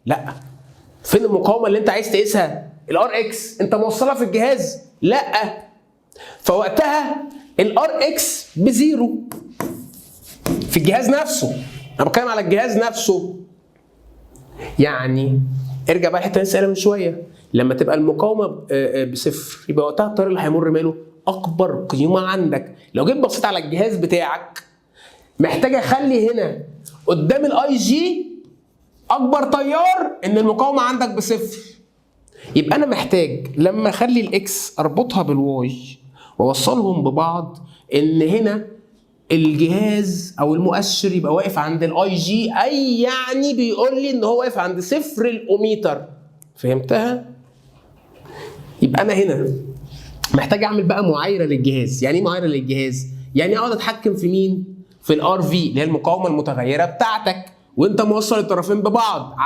لا. فين المقاومه اللي انت عايز تقيسها؟ الار اكس انت موصلها في الجهاز؟ لا. فوقتها الار اكس بزيرو في الجهاز نفسه. انا بتكلم على الجهاز نفسه. يعني ارجع بقى الحته اللي لسه قايلها من شويه، لما تبقى المقاومه بصفر يبقى وقتها التيار اللي هيمر ماله؟ اكبر قيمه عندك. لو جيت بصيت على الجهاز بتاعك محتاج اخلي هنا قدام الاي جي اكبر تيار ان المقاومه عندك بصفر. يبقى انا محتاج لما اخلي الاكس اربطها بالواي واوصلهم ببعض ان هنا الجهاز او المؤشر يبقى واقف عند الاي جي، اي يعني بيقول لي ان هو واقف عند صفر الاوميتر. فهمتها؟ يبقى انا هنا محتاج اعمل بقى معايره للجهاز. يعني ايه معايره للجهاز؟ يعني اقعد اتحكم في مين؟ في الار في اللي هي المقاومه المتغيره بتاعتك وانت موصل الطرفين ببعض.